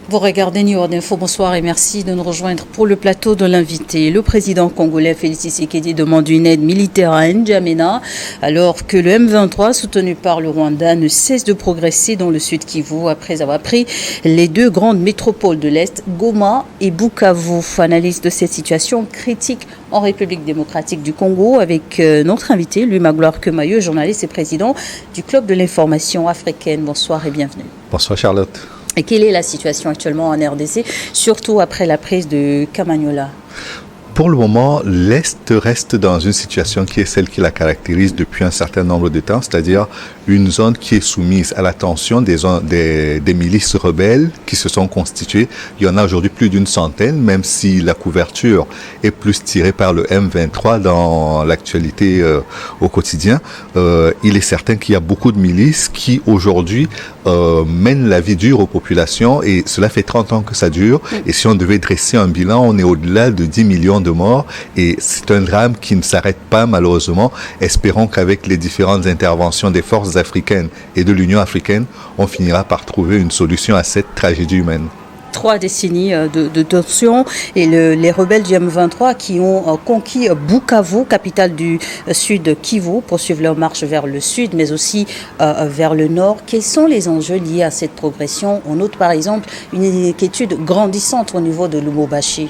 Vous regardez New World Info, bonsoir et merci de nous rejoindre pour le plateau de l'invité. Le président congolais Félix Tshisekedi demande une aide militaire à N'Djamena alors que le M23 soutenu par le Rwanda ne cesse de progresser dans le sud Kivu après avoir pris les deux grandes métropoles de l'Est, Goma et Bukavu. Analyse de cette situation critique en République démocratique du Congo avec notre invité, Louis Magloire Kemayo, journaliste et président du Club de l'information africaine. Bonsoir et bienvenue. Bonsoir Charlotte. Et quelle est la situation actuellement en RDC, surtout après la prise de Kamanyola? Pour le moment, l'Est reste dans une situation qui est celle qui la caractérise depuis un certain nombre de temps, c'est-à-dire une zone qui est soumise à la tension des milices rebelles qui se sont constituées. Il y en a aujourd'hui plus d'une centaine, même si la couverture est plus tirée par le M23 dans l'actualité au quotidien. Il est certain qu'il y a beaucoup de milices qui aujourd'hui mènent la vie dure aux populations et cela fait 30 ans que ça dure. Et si on devait dresser un bilan, on est au-delà de 10 millions de morts et c'est un drame qui ne s'arrête pas malheureusement. Espérons qu'avec les différentes interventions des forces africaines et de l'Union africaine, on finira par trouver une solution à cette tragédie humaine. 3 décennies de tensions et les rebelles du M23 qui ont conquis Bukavu, capitale du sud Kivu, poursuivent leur marche vers le sud mais aussi vers le nord. Quels sont les enjeux liés à cette progression? On note par exemple une inquiétude grandissante au niveau de Lubumbashi.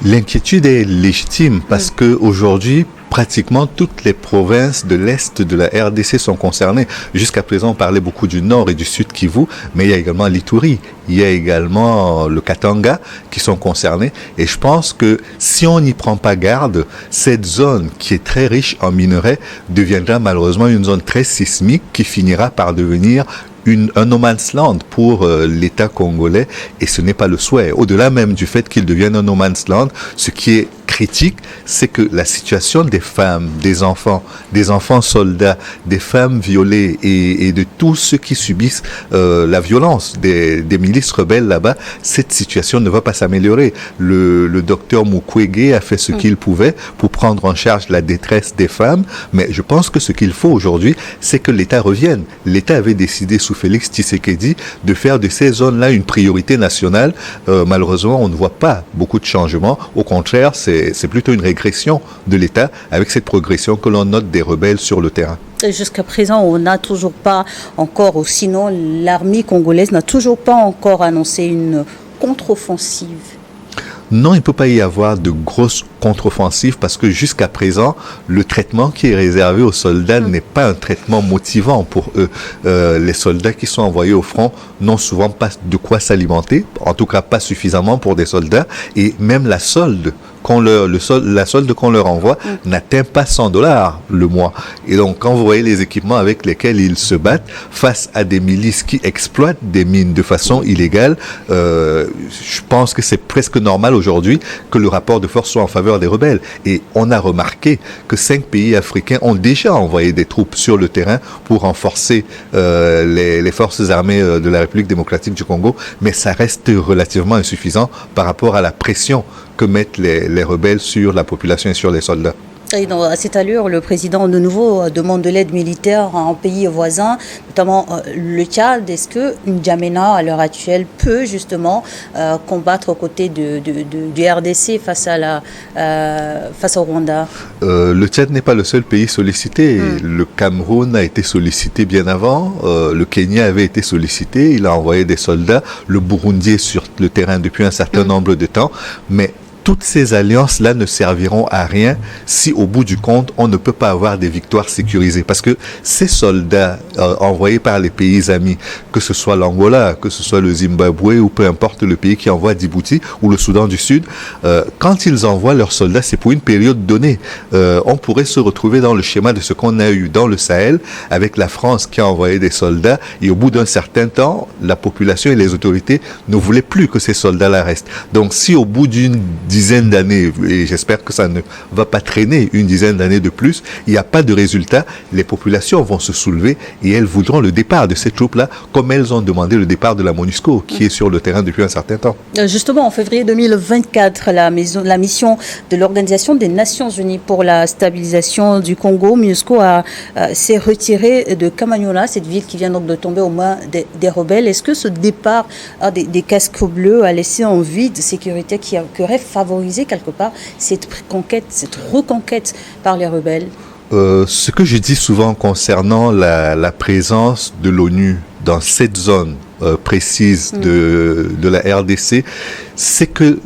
L'inquiétude est légitime parce que aujourd'hui, pratiquement toutes les provinces de l'Est de la RDC sont concernées. Jusqu'à présent, on parlait beaucoup du Nord et du Sud Kivu, mais il y a également l'Ituri, il y a également le Katanga qui sont concernés. Et je pense que si on n'y prend pas garde, cette zone qui est très riche en minerais deviendra malheureusement une zone très sismique qui finira par devenir un no man's land pour l'État congolais et ce n'est pas le souhait. Au-delà même du fait qu'il devienne un no man's land, ce qui est critique, c'est que la situation des femmes, des enfants soldats, des femmes violées et de tous ceux qui subissent la violence des milices rebelles là-bas, cette situation ne va pas s'améliorer. Le docteur Mukwege a fait ce qu'il pouvait pour prendre en charge la détresse des femmes, mais je pense que ce qu'il faut aujourd'hui, c'est que l'État revienne. L'État avait décidé sous Félix Tshisekedi de faire de ces zones-là une priorité nationale. Malheureusement, on ne voit pas beaucoup de changements. Au contraire, c'est plutôt une régression de l'État avec cette progression que l'on note des rebelles sur le terrain. Jusqu'à présent, on n'a toujours pas encore, ou sinon l'armée congolaise n'a toujours pas encore annoncé une contre-offensive. Non, il ne peut pas y avoir de grosses contre-offensives parce que jusqu'à présent, le traitement qui est réservé aux soldats n'est pas un traitement motivant pour eux. Les soldats qui sont envoyés au front n'ont souvent pas de quoi s'alimenter, en tout cas pas suffisamment pour des soldats, et même la solde qu'on leur envoie n'atteint pas $100 le mois. Et donc, quand vous voyez les équipements avec lesquels ils se battent face à des milices qui exploitent des mines de façon illégale, je pense que c'est presque normal aujourd'hui que le rapport de force soit en faveur des rebelles. Et on a remarqué que 5 pays africains ont déjà envoyé des troupes sur le terrain pour renforcer les forces armées de la République démocratique du Congo, mais ça reste relativement insuffisant par rapport à la pression que mettent les rebelles sur la population et sur les soldats. Et à cette allure, le président de nouveau demande de l'aide militaire à un pays voisin, notamment le Tchad. Est-ce que N'Djamena, à l'heure actuelle, peut justement combattre aux côtés du RDC face au Rwanda? Le Tchad n'est pas le seul pays sollicité. Le Cameroun a été sollicité bien avant. Le Kenya avait été sollicité. Il a envoyé des soldats. Le Burundi est sur le terrain depuis un certain nombre de temps. Mais toutes ces alliances-là ne serviront à rien si, au bout du compte, on ne peut pas avoir des victoires sécurisées. Parce que ces soldats envoyés par les pays amis, que ce soit l'Angola, que ce soit le Zimbabwe ou peu importe le pays qui envoie Djibouti ou le Soudan du Sud, quand ils envoient leurs soldats, c'est pour une période donnée. On pourrait se retrouver dans le schéma de ce qu'on a eu dans le Sahel avec la France qui a envoyé des soldats et au bout d'un certain temps, la population et les autorités ne voulaient plus que ces soldats-là restent. Donc si au bout d'une dizaine d'années, et j'espère que ça ne va pas traîner une dizaine d'années de plus, il n'y a pas de résultat, les populations vont se soulever et elles voudront le départ de ces troupes-là, comme elles ont demandé le départ de la MONUSCO, qui est sur le terrain depuis un certain temps. Justement, en février 2024, la mission de l'Organisation des Nations Unies pour la stabilisation du Congo, MONUSCO, s'est retirée de Kamanyola, cette ville qui vient donc de tomber aux mains des rebelles. Est-ce que ce départ des casques bleus a laissé un vide sécurité qui aurait favorisé quelque part cette reconquête par les rebelles? Ce que je dis souvent concernant la présence de l'ONU dans cette zone précise de la RDC, c'est que,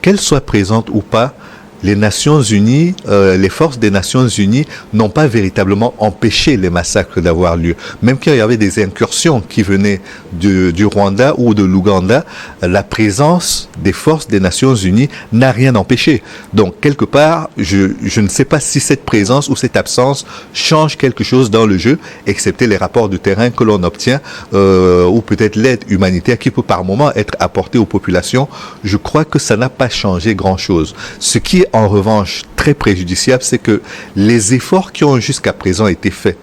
qu'elle soit présente ou pas, les Nations Unies, les forces des Nations Unies n'ont pas véritablement empêché les massacres d'avoir lieu. Même qu'il y avait des incursions qui venaient du Rwanda ou de l'Ouganda, la présence des forces des Nations Unies n'a rien empêché. Donc, quelque part, je ne sais pas si cette présence ou cette absence change quelque chose dans le jeu, excepté les rapports de terrain que l'on obtient, ou peut-être l'aide humanitaire qui peut par moment être apportée aux populations. Je crois que ça n'a pas changé grand-chose. Ce qui est en revanche très préjudiciable, c'est que les efforts qui ont jusqu'à présent été faits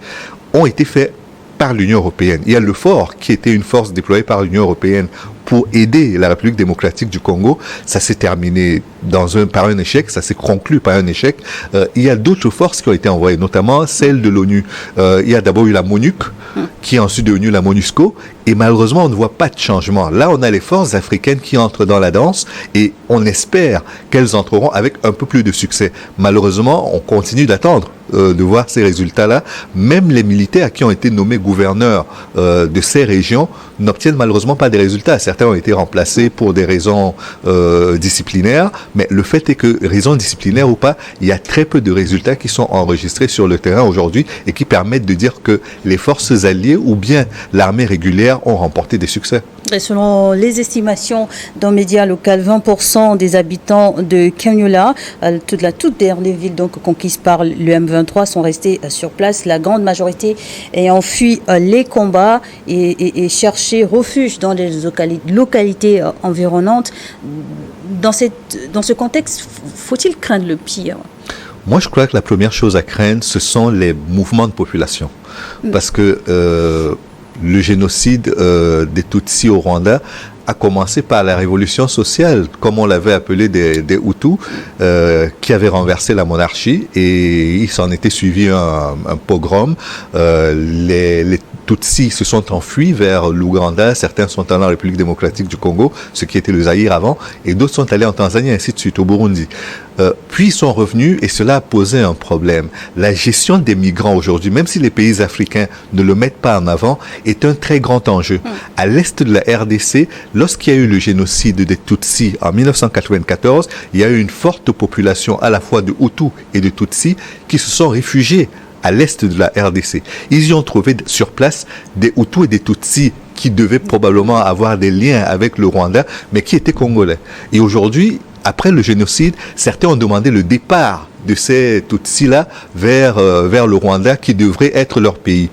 ont été faits par l'Union européenne. Il y a le FOR qui était une force déployée par l'Union européenne pour aider la République démocratique du Congo. Ça s'est terminé par un échec, ça s'est conclu par un échec. Il y a d'autres forces qui ont été envoyées, notamment celle de l'ONU. Il y a d'abord eu la MONUC, qui est ensuite devenue la MONUSCO, et malheureusement, on ne voit pas de changement. Là, on a les forces africaines qui entrent dans la danse, et on espère qu'elles entreront avec un peu plus de succès. Malheureusement, on continue d'attendre de voir ces résultats-là. Même les militaires qui ont été nommés gouverneurs de ces régions n'obtiennent malheureusement pas des résultats. Certains ont été remplacés pour des raisons disciplinaires, mais le fait est que, raisons disciplinaires ou pas, il y a très peu de résultats qui sont enregistrés sur le terrain aujourd'hui et qui permettent de dire que les forces alliées ou bien l'armée régulière ont remporté des succès. Et selon les estimations d'un média local, 20% des habitants de Kamanyola, la toute dernière ville donc conquise par le M23, sont restés sur place. La grande majorité ayant fui les combats et cherché refuge dans les localités environnantes. Dans ce contexte, faut-il craindre le pire? Moi, je crois que la première chose à craindre, ce sont les mouvements de population. Parce que le génocide des Tutsis au Rwanda a commencé par la révolution sociale, comme on l'avait appelé des Hutus, qui avaient renversé la monarchie, et il s'en était suivi un pogrom. Les Tutsis se sont enfuis vers l'Ouganda, certains sont allés en République démocratique du Congo, ce qui était le Zaïre avant, et d'autres sont allés en Tanzanie, ainsi de suite, au Burundi. Puis ils sont revenus et cela a posé un problème. La gestion des migrants aujourd'hui, même si les pays africains ne le mettent pas en avant, est un très grand enjeu. À l'est de la RDC, lorsqu'il y a eu le génocide des Tutsis en 1994, il y a eu une forte population à la fois de Hutus et de Tutsis qui se sont réfugiés à l'est de la RDC. Ils y ont trouvé sur place des Hutus et des Tutsis qui devaient probablement avoir des liens avec le Rwanda, mais qui étaient congolais. Et aujourd'hui, après le génocide, certains ont demandé le départ de ces Tutsis-là vers le Rwanda, qui devrait être leur pays.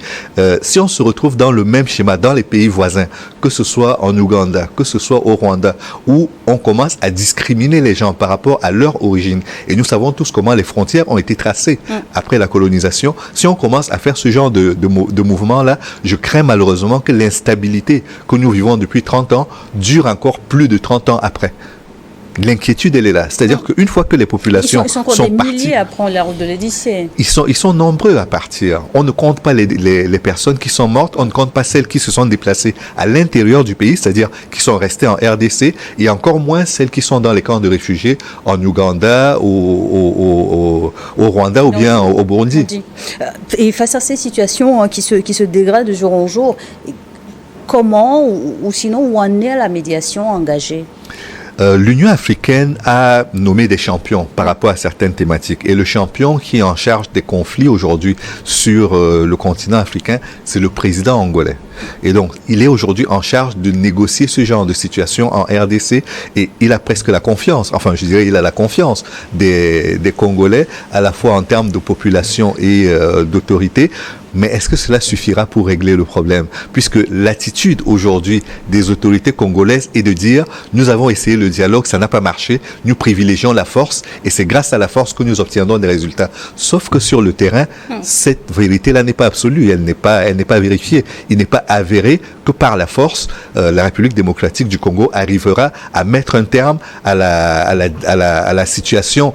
Si on se retrouve dans le même schéma dans les pays voisins, que ce soit en Ouganda, que ce soit au Rwanda, où on commence à discriminer les gens par rapport à leur origine, et nous savons tous comment les frontières ont été tracées après la colonisation, si on commence à faire ce genre de mouvement-là, je crains malheureusement que l'instabilité que nous vivons depuis 30 ans dure encore plus de 30 ans après. L'inquiétude, elle est là. C'est-à-dire qu'une fois que les populations sont parties... Ils sont des milliers à prendre la route de l'Odyssée. Ils sont nombreux à partir. On ne compte pas les personnes qui sont mortes, on ne compte pas celles qui se sont déplacées à l'intérieur du pays, c'est-à-dire qui sont restées en RDC, et encore moins celles qui sont dans les camps de réfugiés en Ouganda, au Rwanda ou bien au Burundi. Et face à ces situations qui se dégradent de jour en jour, comment ou sinon où en est la médiation engagée? L'Union africaine a nommé des champions par rapport à certaines thématiques. Et le champion qui est en charge des conflits aujourd'hui sur le continent africain, c'est le président angolais. Et donc, il est aujourd'hui en charge de négocier ce genre de situation en RDC, et il a presque la confiance, enfin je dirais il a la confiance des Congolais, à la fois en termes de population et d'autorité, Mais est-ce que cela suffira pour régler le problème? Puisque l'attitude aujourd'hui des autorités congolaises est de dire nous avons essayé le dialogue, ça n'a pas marché, nous privilégions la force et c'est grâce à la force que nous obtiendrons des résultats. Sauf que sur le terrain, cette vérité-là n'est pas absolue, elle n'est pas vérifiée. Il n'est pas avéré que par la force, la République démocratique du Congo arrivera à mettre un terme à la situation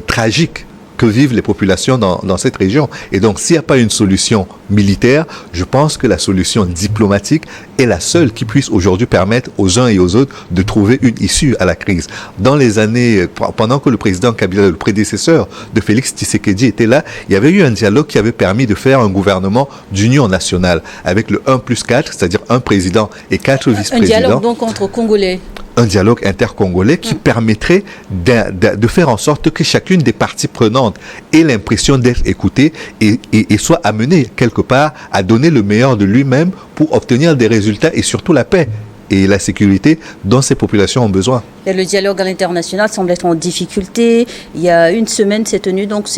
tragique que vivent les populations dans cette région. Et donc, s'il n'y a pas une solution militaire, je pense que la solution diplomatique est la seule qui puisse aujourd'hui permettre aux uns et aux autres de trouver une issue à la crise. Dans les années, pendant que le président Kabila, le prédécesseur de Félix Tshisekedi était là, il y avait eu un dialogue qui avait permis de faire un gouvernement d'union nationale avec le 1+4, c'est-à-dire un président et 4 vice-présidents. Un dialogue donc entre Congolais. Un dialogue intercongolais qui permettrait de faire en sorte que chacune des parties prenantes ait l'impression d'être écoutée et soit amenée quelque part à donner le meilleur de lui-même pour obtenir des résultats et surtout la paix et la sécurité dont ces populations ont besoin. Et le dialogue à l'international semble être en difficulté. Il y a une semaine s'est tenu donc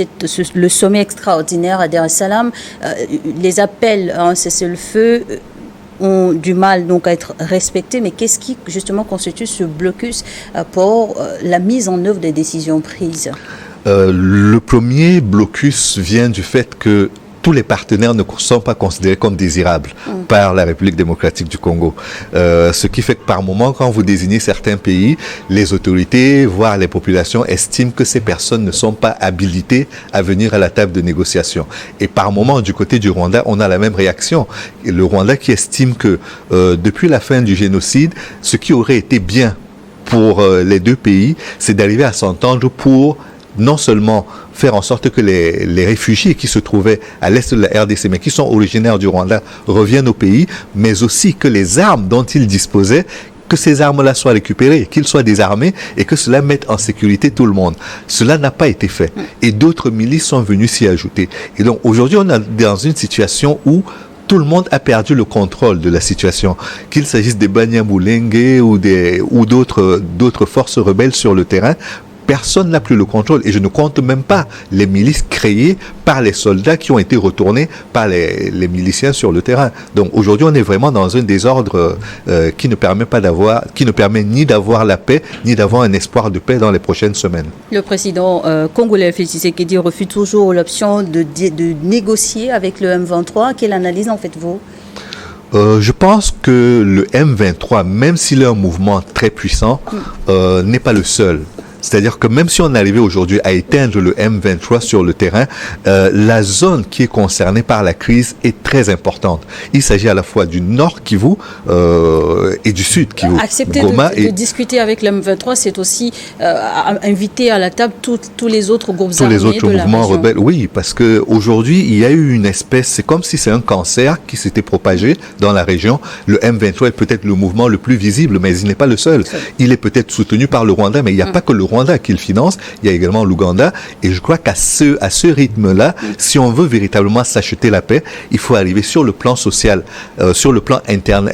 le sommet extraordinaire à Dar es Salaam. Les appels à un cessez-le-feu ont du mal donc à être respectés, mais qu'est-ce qui justement constitue ce blocus pour la mise en œuvre des décisions prises? Le premier blocus vient du fait que tous les partenaires ne sont pas considérés comme désirables par la République démocratique du Congo. Ce qui fait que par moment, quand vous désignez certains pays, les autorités, voire les populations, estiment que ces personnes ne sont pas habilitées à venir à la table de négociation. Et par moment, du côté du Rwanda, on a la même réaction. Et le Rwanda qui estime que depuis la fin du génocide, ce qui aurait été bien pour les deux pays, c'est d'arriver à s'entendre pour non seulement faire en sorte que les réfugiés qui se trouvaient à l'est de la RDC, mais qui sont originaires du Rwanda, reviennent au pays, mais aussi que les armes dont ils disposaient, que ces armes-là soient récupérées, qu'ils soient désarmés et que cela mette en sécurité tout le monde. Cela n'a pas été fait. Et d'autres milices sont venues s'y ajouter. Et donc aujourd'hui, on est dans une situation où tout le monde a perdu le contrôle de la situation. Qu'il s'agisse des Banyamulenge ou d'autres forces rebelles sur le terrain, personne n'a plus le contrôle. Et je ne compte même pas les milices créées par les soldats qui ont été retournés par les miliciens sur le terrain. Donc aujourd'hui, on est vraiment dans un désordre qui ne permet ni d'avoir la paix, ni d'avoir un espoir de paix dans les prochaines semaines. Le président congolais Félix Tshisekedi refuse toujours l'option de négocier avec le M23. Quelle analyse en faites-vous? Je pense que le M23, même s'il est un mouvement très puissant, n'est pas le seul. C'est-à-dire que même si on arrivait aujourd'hui à éteindre le M23 sur le terrain, la zone qui est concernée par la crise est très importante. Il s'agit à la fois du nord Kivu et du sud Kivu. Accepter de discuter avec le M23, c'est aussi inviter à la table tous les autres groupes armés les autres mouvements rebelles. Oui, parce que aujourd'hui, il y a eu une espèce, c'est comme si c'est un cancer qui s'était propagé dans la région. Le M23 est peut-être le mouvement le plus visible, mais il n'est pas le seul. Il est peut-être soutenu par le Rwanda, mais il n'y a pas que le Rwanda qui le finance, il y a également l'Ouganda, et je crois qu'à ce rythme-là, si on veut véritablement s'acheter la paix, il faut arriver sur le plan social, sur le plan interne,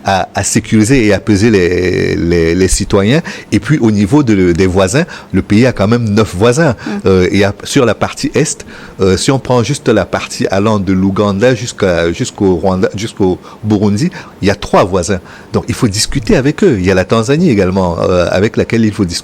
à sécuriser et apaiser les citoyens, et puis au niveau des voisins, le pays a quand même 9 voisins, et sur la partie est, si on prend juste la partie allant de l'Ouganda jusqu'au Rwanda, jusqu'au Burundi, il y a 3 voisins, donc il faut discuter avec eux. Il y a la Tanzanie également, avec laquelle il faut discuter.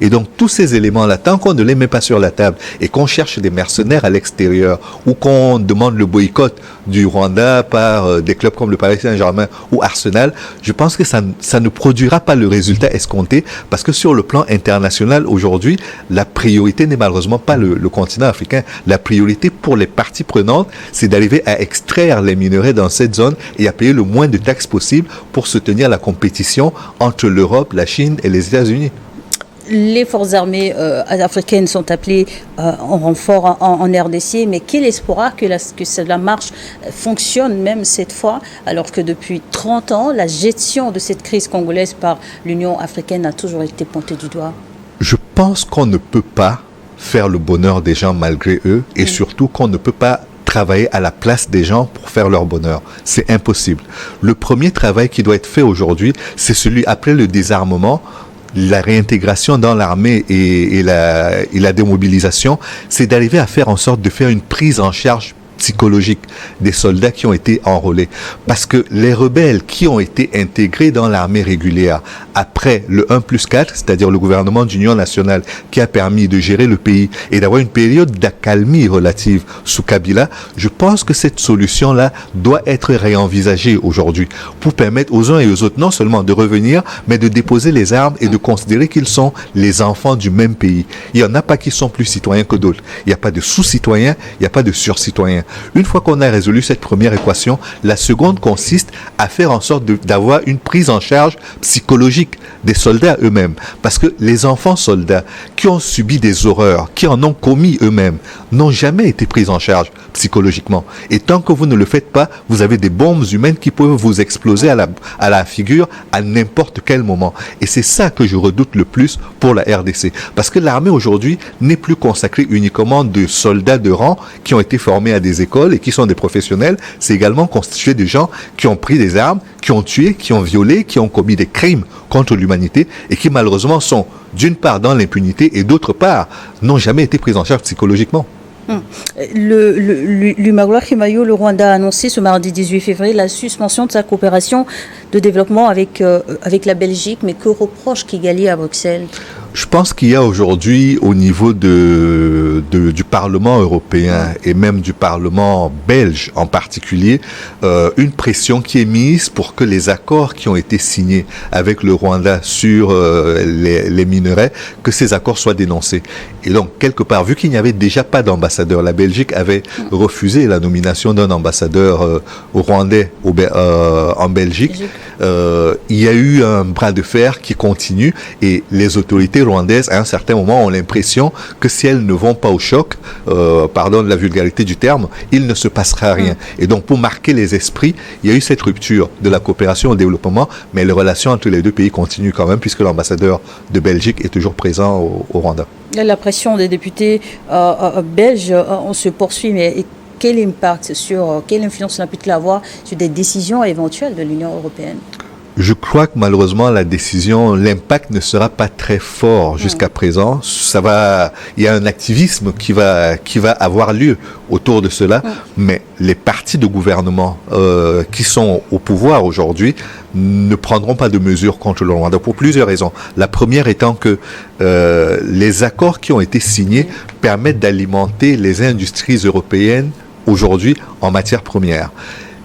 Et donc, tous ces éléments-là, tant qu'on ne les met pas sur la table et qu'on cherche des mercenaires à l'extérieur ou qu'on demande le boycott du Rwanda par des clubs comme le Paris Saint-Germain ou Arsenal, je pense que ça ne produira pas le résultat escompté parce que sur le plan international, aujourd'hui, la priorité n'est malheureusement pas le continent africain. La priorité pour les parties prenantes, c'est d'arriver à extraire les minerais dans cette zone et à payer le moins de taxes possible pour soutenir la compétition entre l'Europe, la Chine et les États-Unis. Les forces armées africaines sont appelées en renfort en RDC, mais quel espoir que la marche fonctionne même cette fois, alors que depuis 30 ans, la gestion de cette crise congolaise par l'Union africaine a toujours été pointée du doigt? Je pense qu'on ne peut pas faire le bonheur des gens malgré eux, et surtout qu'on ne peut pas travailler à la place des gens pour faire leur bonheur. C'est impossible. Le premier travail qui doit être fait aujourd'hui, c'est celui après le désarmement, la réintégration dans l'armée et la démobilisation, c'est d'arriver à faire en sorte de faire une prise en charge psychologique des soldats qui ont été enrôlés. Parce que les rebelles qui ont été intégrés dans l'armée régulière après le 1+4, c'est-à-dire le gouvernement d'union nationale qui a permis de gérer le pays et d'avoir une période d'accalmie relative sous Kabila, je pense que cette solution-là doit être réenvisagée aujourd'hui pour permettre aux uns et aux autres non seulement de revenir, mais de déposer les armes et de considérer qu'ils sont les enfants du même pays. Il n'y en a pas qui sont plus citoyens que d'autres. Il n'y a pas de sous-citoyens, il n'y a pas de sur-citoyens. Une fois qu'on a résolu cette première équation, la seconde consiste à faire en sorte d'avoir une prise en charge psychologique des soldats eux-mêmes. Parce que les enfants soldats qui ont subi des horreurs, qui en ont commis eux-mêmes, n'ont jamais été pris en charge psychologiquement. Et tant que vous ne le faites pas, vous avez des bombes humaines qui peuvent vous exploser à la figure à n'importe quel moment. Et c'est ça que je redoute le plus pour la RDC. Parce que l'armée aujourd'hui n'est plus consacrée uniquement de soldats de rang qui ont été formés à des écoles et qui sont des professionnels. C'est également constitué de gens qui ont pris des armes, qui ont tué, qui ont violé, qui ont commis des crimes contre l'humanité et qui malheureusement sont d'une part dans l'impunité et d'autre part n'ont jamais été pris en charge psychologiquement. L'Umagula Kimayo, le Rwanda, a annoncé ce mardi 18 février la suspension de sa coopération de développement avec la Belgique, mais que reproche Kigali à Bruxelles? Je pense qu'il y a aujourd'hui au niveau du Parlement européen et même du Parlement belge en particulier, une pression qui est mise pour que les accords qui ont été signés avec le Rwanda sur les minerais, que ces accords soient dénoncés. Et donc, quelque part, vu qu'il n'y avait déjà pas d'ambassadeur, la Belgique avait refusé la nomination d'un ambassadeur rwandais en Belgique. Il y a eu un bras de fer qui continue et les autorités rwandaises, à un certain moment, ont l'impression que si elles ne vont pas au choc, pardon de la vulgarité du terme, il ne se passera rien. Et donc, pour marquer les esprits, il y a eu cette rupture de la coopération au développement, mais les relations entre les deux pays continuent quand même, puisque l'ambassadeur de Belgique est toujours présent au Rwanda. La pression des députés belges, on se poursuit, mais quel impact quelle influence cela peut-il avoir sur des décisions éventuelles de l'Union européenne? Je crois que malheureusement l'impact ne sera pas très fort jusqu'à présent. Il y a un activisme qui va avoir lieu autour de cela, mais les partis de gouvernement qui sont au pouvoir aujourd'hui ne prendront pas de mesures contre le Rwanda pour plusieurs raisons. La première étant que les accords qui ont été signés permettent d'alimenter les industries européennes aujourd'hui en matière première.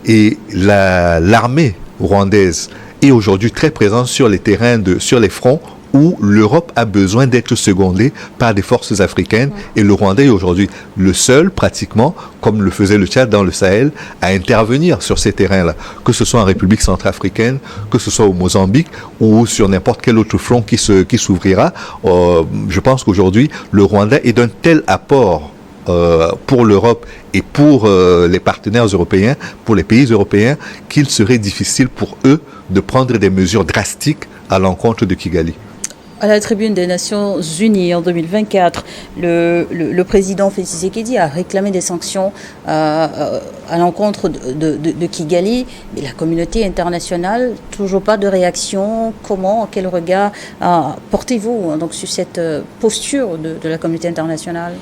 Et l'armée rwandaise est aujourd'hui très présente sur les terrains, sur les fronts où l'Europe a besoin d'être secondée par des forces africaines. Et le Rwanda est aujourd'hui le seul, pratiquement, comme le faisait le Tchad dans le Sahel, à intervenir sur ces terrains-là, que ce soit en République centrafricaine, que ce soit au Mozambique ou sur n'importe quel autre front qui s'ouvrira. Je pense qu'aujourd'hui, le Rwanda est d'un tel apport pour l'Europe et pour les partenaires européens, pour les pays européens, qu'il serait difficile pour eux de prendre des mesures drastiques à l'encontre de Kigali. À la tribune des Nations Unies en 2024, le président Félix Tshisekedi a réclamé des sanctions à l'encontre de Kigali, mais la communauté internationale, toujours pas de réaction. Quel regard portez-vous donc sur cette posture de la communauté internationale?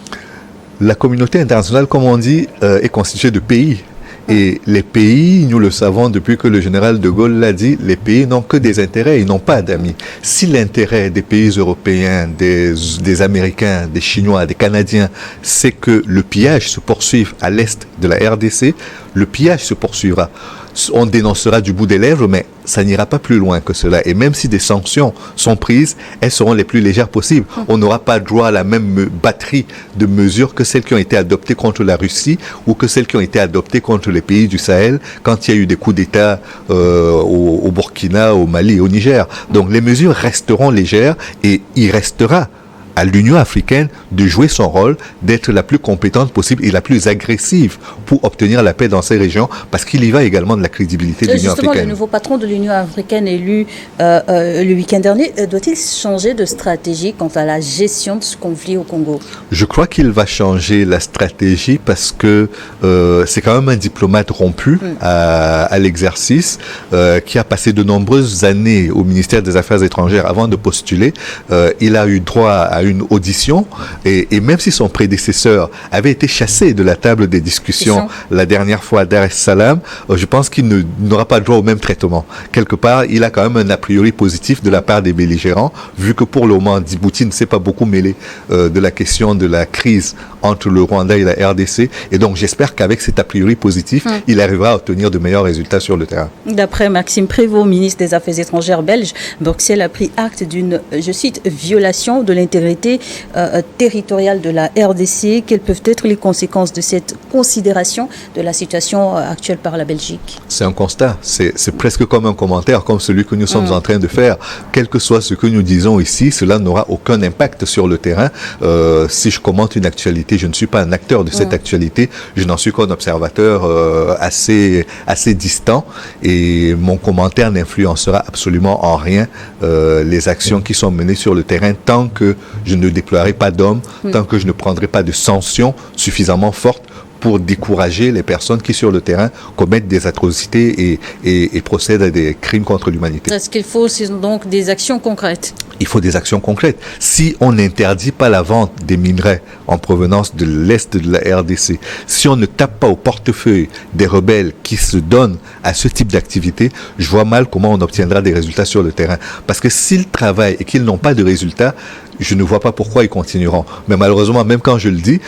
La communauté internationale, comme on dit, est constituée de pays. Et les pays, nous le savons depuis que le général de Gaulle l'a dit, les pays n'ont que des intérêts, ils n'ont pas d'amis. Si l'intérêt des pays européens, des Américains, des Chinois, des Canadiens, c'est que le pillage se poursuive à l'est de la RDC, le pillage se poursuivra. On dénoncera du bout des lèvres, mais ça n'ira pas plus loin que cela. Et même si des sanctions sont prises, elles seront les plus légères possibles. On n'aura pas droit à la même batterie de mesures que celles qui ont été adoptées contre la Russie ou que celles qui ont été adoptées contre les pays du Sahel quand il y a eu des coups d'État au Burkina, au Mali et au Niger. Donc les mesures resteront légères et il restera à l'Union africaine de jouer son rôle, d'être la plus compétente possible et la plus agressive pour obtenir la paix dans ces régions, parce qu'il y va également de la crédibilité de l'Union africaine. Justement, le nouveau patron de l'Union africaine élu le week-end dernier, doit-il changer de stratégie quant à la gestion de ce conflit au Congo? Je crois qu'il va changer la stratégie parce que c'est quand même un diplomate rompu à l'exercice, qui a passé de nombreuses années au ministère des Affaires étrangères avant de postuler. Il a eu droit à une audition, et même si son prédécesseur avait été chassé de la table des discussions la dernière fois à Dar es Salaam, je pense qu'il n'aura pas droit au même traitement. Quelque part, il a quand même un a priori positif de la part des belligérants, vu que pour le moment, Djibouti ne s'est pas beaucoup mêlé de la question de la crise entre le Rwanda et la RDC. Et donc, j'espère qu'avec cet a priori positif, il arrivera à obtenir de meilleurs résultats sur le terrain. D'après Maxime Prévost, ministre des Affaires étrangères belge, Bruxelles a pris acte d'une, je cite, violation de l'intégrité territoriale de la RDC. Quelles peuvent être les conséquences de cette considération de la situation actuelle par la Belgique? C'est un constat. C'est presque comme un commentaire, comme celui que nous sommes en train de faire. Quel que soit ce que nous disons ici, cela n'aura aucun impact sur le terrain. Si je commente une actualité, je ne suis pas un acteur de cette actualité. Je n'en suis qu'un observateur assez distant. Et mon commentaire n'influencera absolument en rien les actions qui sont menées sur le terrain tant que je ne déploierai pas d'hommes, tant que je ne prendrai pas de sanctions suffisamment fortes pour décourager les personnes qui, sur le terrain, commettent des atrocités et procèdent à des crimes contre l'humanité. Est-ce qu'il faut donc des actions concrètes? Il faut des actions concrètes. Si on n'interdit pas la vente des minerais en provenance de l'Est de la RDC, si on ne tape pas au portefeuille des rebelles qui se donnent à ce type d'activité, je vois mal comment on obtiendra des résultats sur le terrain. Parce que s'ils travaillent et qu'ils n'ont pas de résultats, je ne vois pas pourquoi ils continueront. Mais malheureusement, même quand je le dis,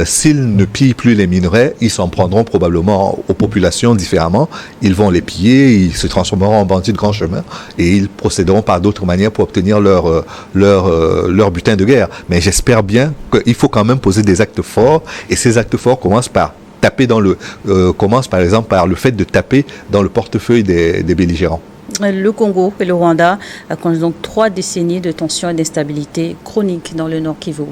s'ils ne pillent plus les minerais, ils s'en prendront probablement aux populations différemment. Ils vont les piller, ils se transformeront en bandits de grand chemin et ils procéderont par d'autres manières pour obtenir leur butin de guerre. Mais j'espère bien qu'il faut quand même poser des actes forts, et ces actes forts commencent par taper commencent par exemple par le fait de taper dans le portefeuille des belligérants. Le Congo et le Rwanda connaissent donc 3 décennies de tensions et d'instabilité chronique dans le Nord Kivu.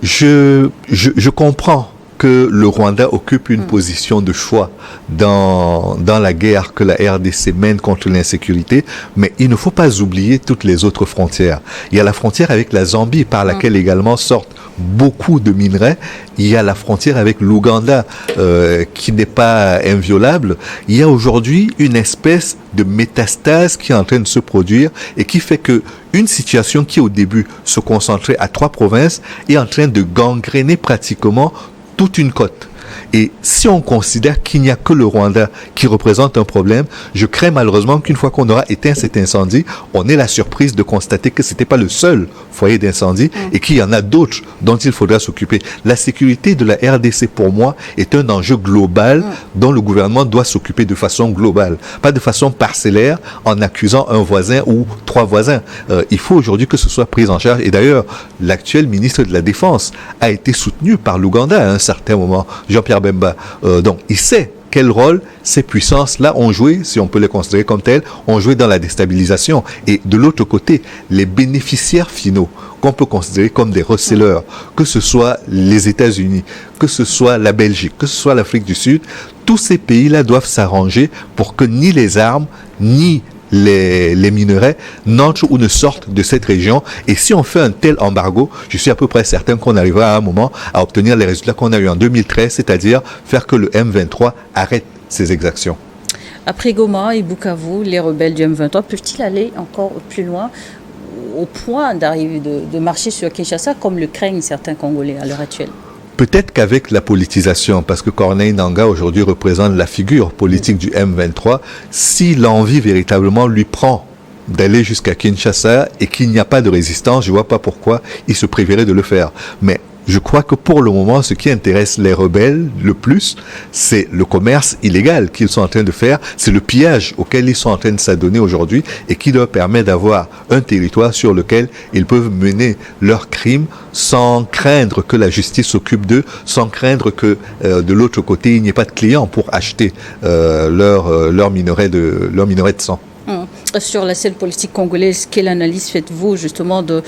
Je comprends que le Rwanda occupe une position de choix dans la guerre que la RDC mène contre l'insécurité, mais il ne faut pas oublier toutes les autres frontières. Il y a la frontière avec la Zambie, par laquelle également sortent beaucoup de minerais. Il y a la frontière avec l'Ouganda, qui n'est pas inviolable. Il y a aujourd'hui une espèce de métastase qui est en train de se produire et qui fait que une situation qui au début se concentrait à 3 provinces est en train de gangréner pratiquement toute une côte. Et si on considère qu'il n'y a que le Rwanda qui représente un problème, je crains malheureusement qu'une fois qu'on aura éteint cet incendie, on ait la surprise de constater que ce n'était pas le seul foyer d'incendie et qu'il y en a d'autres dont il faudra s'occuper. La sécurité de la RDC, pour moi, est un enjeu global dont le gouvernement doit s'occuper de façon globale, pas de façon parcellaire en accusant un voisin ou 3 voisins. Il faut aujourd'hui que ce soit pris en charge. Et d'ailleurs, l'actuel ministre de la Défense a été soutenu par l'Ouganda à un certain moment, Jean-Pierre Bemba. Donc, il sait quel rôle ces puissances-là ont joué, si on peut les considérer comme telles, ont joué dans la déstabilisation. Et de l'autre côté, les bénéficiaires finaux, qu'on peut considérer comme des receleurs, que ce soit les États-Unis, que ce soit la Belgique, que ce soit l'Afrique du Sud, tous ces pays-là doivent s'arranger pour que ni les armes, ni les minerais n'entrent ou ne sortent de cette région. Et si on fait un tel embargo, je suis à peu près certain qu'on arrivera à un moment à obtenir les résultats qu'on a eu en 2013, c'est-à-dire faire que le M23 arrête ses exactions. Après Goma et Bukavu, les rebelles du M23 peuvent-ils aller encore plus loin au point d'arriver de marcher sur Kinshasa comme le craignent certains Congolais à l'heure actuelle? Peut-être qu'avec la politisation, parce que Corneille Nangaa aujourd'hui représente la figure politique du M23, si l'envie véritablement lui prend d'aller jusqu'à Kinshasa et qu'il n'y a pas de résistance, je ne vois pas pourquoi il se priverait de le faire. Mais je crois que pour le moment, ce qui intéresse les rebelles le plus, c'est le commerce illégal qu'ils sont en train de faire, c'est le pillage auquel ils sont en train de s'adonner aujourd'hui et qui leur permet d'avoir un territoire sur lequel ils peuvent mener leurs crimes sans craindre que la justice s'occupe d'eux, sans craindre que de l'autre côté, il n'y ait pas de clients pour acheter leur minerai de sang. Sur la scène politique congolaise, quelle analyse faites-vous justement de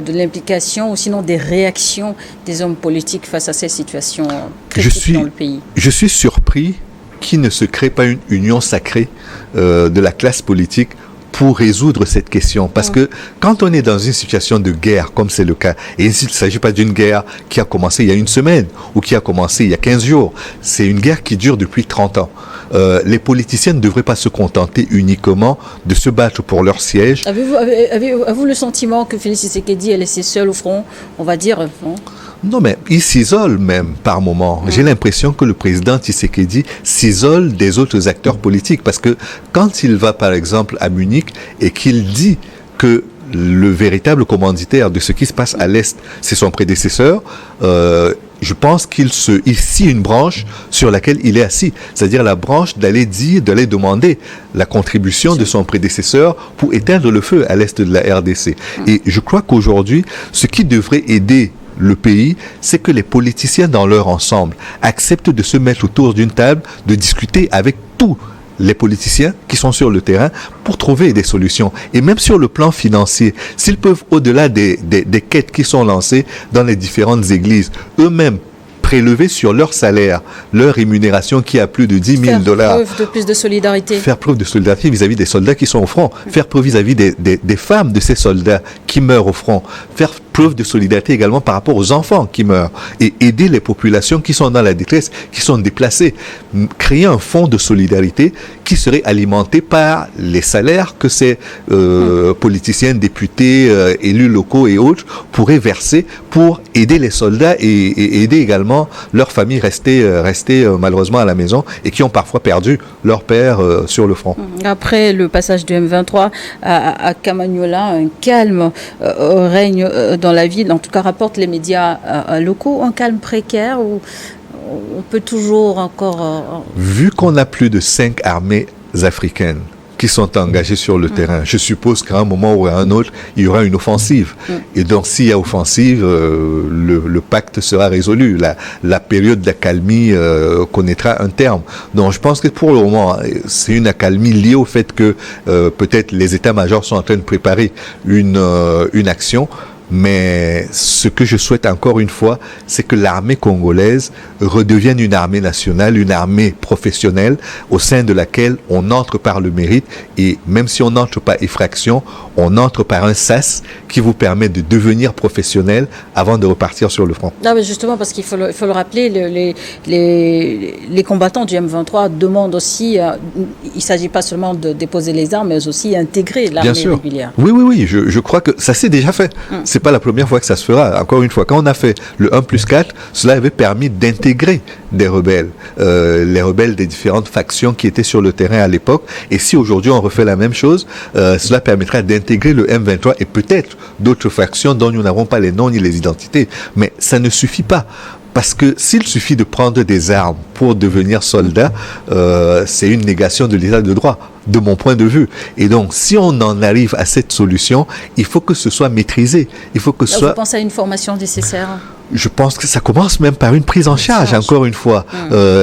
l'implication ou sinon des réactions des hommes politiques face à ces situations critiques dans le pays? Je suis surpris qu'il ne se crée pas une union sacrée de la classe politique pour résoudre cette question. Parce que quand on est dans une situation de guerre, comme c'est le cas, et il ne s'agit pas d'une guerre qui a commencé il y a une semaine ou qui a commencé il y a 15 jours, c'est une guerre qui dure depuis 30 ans. Les politiciens ne devraient pas se contenter uniquement de se battre pour leur siège. Avez-vous le sentiment que Félix Tshisekedi est laissé seul au front, on va dire, non? Non, mais il s'isole même par moment. J'ai l'impression que le président Tshisekedi s'isole des autres acteurs politiques parce que quand il va, par exemple, à Munich et qu'il dit que le véritable commanditaire de ce qui se passe à l'Est, c'est son prédécesseur, je pense qu'il scie une branche sur laquelle il est assis. C'est-à-dire la branche d'aller demander la contribution de son prédécesseur pour éteindre le feu à l'Est de la RDC. Et je crois qu'aujourd'hui, ce qui devrait aider le pays, c'est que les politiciens dans leur ensemble acceptent de se mettre autour d'une table, de discuter avec tous les politiciens qui sont sur le terrain pour trouver des solutions. Et même sur le plan financier, s'ils peuvent, au-delà des quêtes qui sont lancées dans les différentes églises, eux-mêmes prélever sur leur salaire, leur rémunération qui a plus de 10 000 $. Faire preuve de plus de solidarité. Faire preuve de solidarité vis-à-vis des soldats qui sont au front. Faire preuve vis-à-vis des femmes de ces soldats qui meurent au front. Faire preuve de solidarité également par rapport aux enfants qui meurent. Et aider les populations qui sont dans la détresse, qui sont déplacées. Créer un fonds de solidarité qui serait alimenté par les salaires que ces politiciens, députés, élus locaux et autres pourraient verser pour aider les soldats et aider également leurs familles restées malheureusement à la maison et qui ont parfois perdu leur père sur le front. Après le passage du M23 à Kamanyola, un calme règne dans la ville, en tout cas rapportent les médias locaux, un calme précaire où on peut toujours encore... Vu qu'on a plus de 5 armées africaines qui sont engagés sur le terrain. Je suppose qu'à un moment ou à un autre, il y aura une offensive. Et donc, s'il y a offensive, le pacte sera résolu. La période d'accalmie connaîtra un terme. Donc, je pense que pour le moment, c'est une accalmie liée au fait que peut-être les états-majors sont en train de préparer une action. Mais ce que je souhaite encore une fois, c'est que l'armée congolaise redevienne une armée nationale, une armée professionnelle au sein de laquelle on entre par le mérite et même si on n'entre pas effraction, on entre par un sas qui vous permet de devenir professionnel avant de repartir sur le front. Non, mais justement, parce qu'il faut le rappeler, les combattants du M23 demandent aussi, il ne s'agit pas seulement de déposer les armes, mais aussi intégrer l'armée régulière. Oui, je crois que ça s'est déjà fait. C'est pas la première fois que ça se fera. Encore une fois, quand on a fait le 1+4, cela avait permis d'intégrer des rebelles, les rebelles des différentes factions qui étaient sur le terrain à l'époque. Et si aujourd'hui on refait la même chose, cela permettra d'intégrer le M23 et peut-être d'autres factions dont nous n'avons pas les noms ni les identités. Mais ça ne suffit pas. Parce que s'il suffit de prendre des armes pour devenir soldat, c'est une négation de l'état de droit, de mon point de vue. Et donc, si on en arrive à cette solution, il faut que ce soit maîtrisé. Il faut que ce soit... Vous pensez à une formation nécessaire ? Je pense que ça commence même par une prise en charge, encore une fois.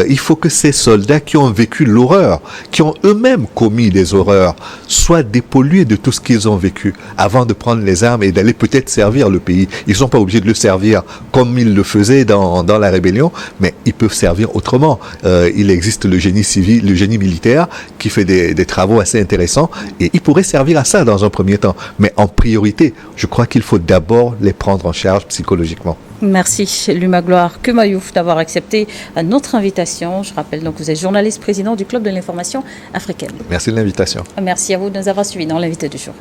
Il faut que ces soldats qui ont vécu l'horreur, qui ont eux-mêmes commis des horreurs, soient dépollués de tout ce qu'ils ont vécu avant de prendre les armes et d'aller peut-être servir le pays. Ils ne sont pas obligés de le servir comme ils le faisaient dans la rébellion, mais ils peuvent servir autrement. Il existe le génie civil, le génie militaire qui fait des travaux assez intéressants et ils pourraient servir à ça dans un premier temps. Mais en priorité, je crois qu'il faut d'abord les prendre en charge psychologiquement. Merci, Luma Gloire Kemayouf, d'avoir accepté notre invitation. Je rappelle donc que vous êtes journaliste président du Club de l'information africaine. Merci de l'invitation. Merci à vous de nous avoir suivis dans l'invité du jour.